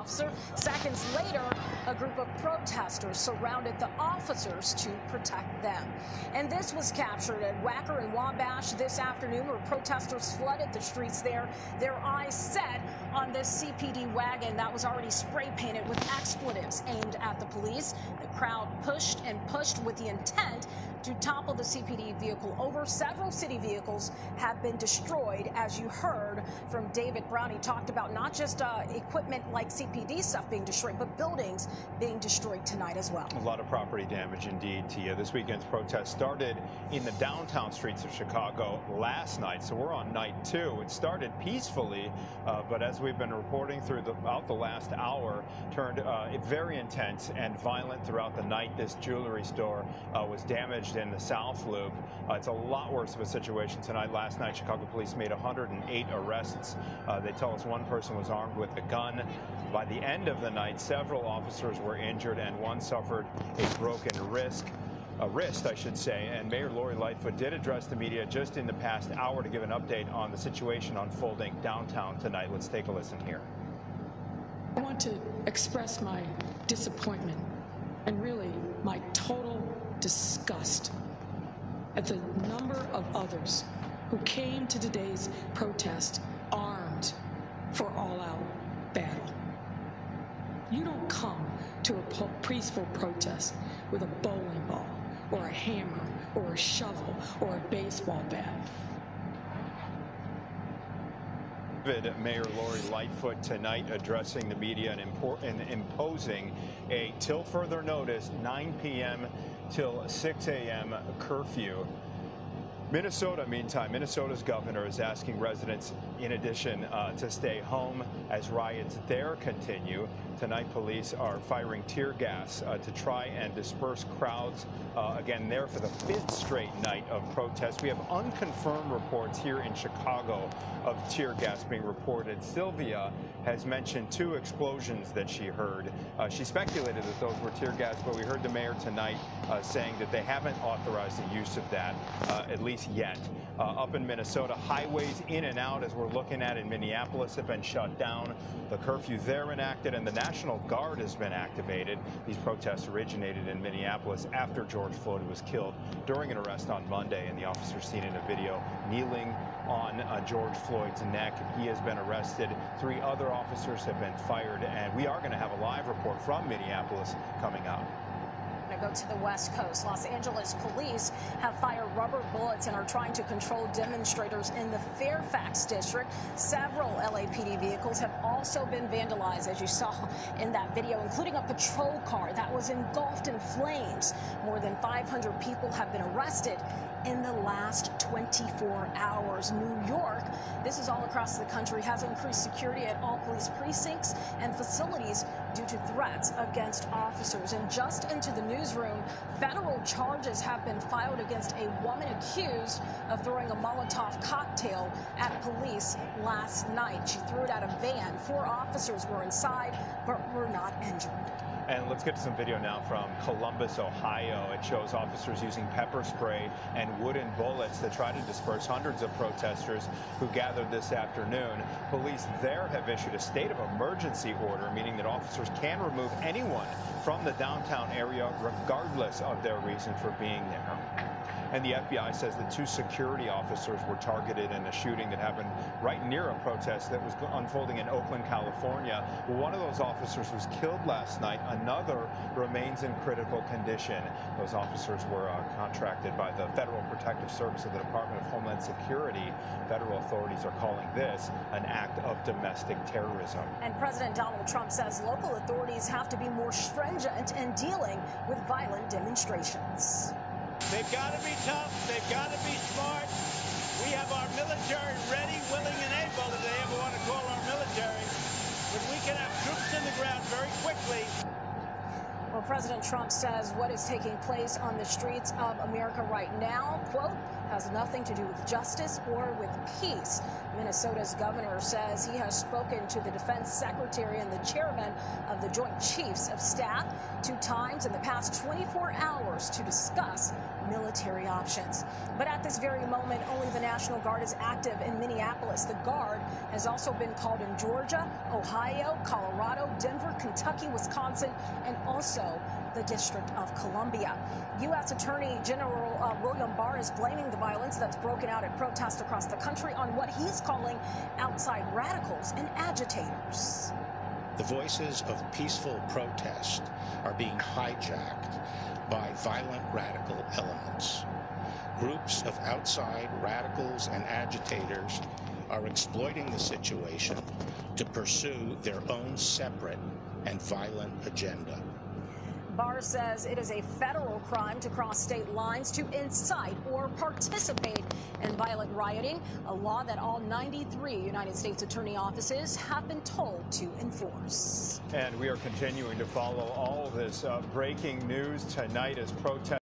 officer. Seconds later, a group of protesters surrounded the officers to protect them. And this was captured at Wacker and Wabash this afternoon, where protesters flooded the streets there, their eyes set on this CPD wagon that was already spray painted with expletives aimed at the police. The crowd pushed and pushed with the intent to topple the CPD vehicle over. Several city vehicles have been destroyed, as you heard from David Brown. He talked about not just equipment like CPD stuff being destroyed, but buildings being destroyed tonight as well. A lot of property damage indeed, Tia. This weekend's protest started in the downtown streets of Chicago last night, so we're on night 2. It started peacefully, but as we've been reporting throughout the last hour, turned very intense and violent throughout the night. This jewelry store was damaged in the South Loop. It's a lot worse of a situation tonight. Last night, Chicago police made 108 arrests. They tell us one person was armed with a gun. By the end of the night, several officers were injured and one suffered a broken wrist, I should say. And Mayor Lori Lightfoot did address the media just in the past hour to give an update on the situation unfolding downtown tonight. Let's take a listen here. I want to express my disappointment and really my total disgust at the number of others who came to today's protest armed for all-out battle. You don't come to a peaceful protest with a bowling ball or a hammer or a shovel or a baseball bat. Mayor Lori Lightfoot tonight addressing the media and imposing a, till further notice, 9 p.m. till 6 a.m. curfew. Minnesota, meantime, Minnesota's governor is asking residents, in addition, to stay home as riots there continue. Tonight, police are firing tear gas to try and disperse crowds. Again, there for the 5th straight night of protests. We have unconfirmed reports here in Chicago of tear gas being reported. Sylvia has mentioned 2 explosions that she heard. She speculated that those were tear gas, but we heard the mayor tonight saying that they haven't authorized the use of that, at least yet. Up in Minnesota, highways in and out, as we're looking at in Minneapolis, have been shut down. The curfew there enacted, and the National Guard has been activated. These protests originated in Minneapolis after George Floyd was killed during an arrest on Monday, and the officer seen in a video kneeling on George Floyd's neck. He has been arrested. 3 other officers have been fired, and we are going to have a live report from Minneapolis coming up. Go to the West Coast. Los Angeles police have fired rubber bullets and are trying to control demonstrators in the Fairfax district. Several LAPD vehicles have also been vandalized, as you saw in that video, including a patrol car that was engulfed in flames. More than 500 people have been arrested in the last 24 hours. New York, this is all across the country, has increased security at all police precincts and facilities due to threats against officers. And just into the newsroom, federal charges have been filed against a woman accused of throwing a Molotov cocktail at police last night. She threw it at a van. 4 officers were inside, but were not injured. And let's get to some video now from Columbus, Ohio. It shows officers using pepper spray and wooden bullets to try to disperse hundreds of protesters who gathered this afternoon. Police there have issued a state of emergency order, meaning that officers can remove anyone from the downtown area regardless of their reason for being there. And the FBI says that 2 security officers were targeted in a shooting that happened right near a protest that was unfolding in Oakland, California. One of those officers was killed last night. Another remains in critical condition. Those officers were contracted by the Federal Protective Service of the Department of Homeland Security. Federal authorities are calling this an act of domestic terrorism. And President Donald Trump says local authorities have to be more stringent in dealing with violent demonstrations. They've got to be tough. They've got to be smart. We have our military ready, willing, and able, if they ever want to call our military. But we can have troops in the ground very quickly. Well, President Trump says what is taking place on the streets of America right now, quote, has nothing to do with justice or with peace. Minnesota's governor says he has spoken to the defense secretary and the chairman of the Joint Chiefs of Staff 2 times in the past 24 hours to discuss military options. But at this very moment, only the National Guard is active in Minneapolis. The Guard has also been called in Georgia, Ohio, Colorado, Denver, Kentucky, Wisconsin, and also the District of Columbia. U.S. Attorney General William Barr is blaming the violence that's broken out at protests across the country on what he's calling outside radicals and agitators. The voices of peaceful protest are being hijacked by violent radical elements. Groups of outside radicals and agitators are exploiting the situation to pursue their own separate and violent agenda. Barr says it is a federal crime to cross state lines to incite or participate in violent rioting, a law that all 93 United States attorney offices have been told to enforce. And we are continuing to follow all of this breaking news tonight as protests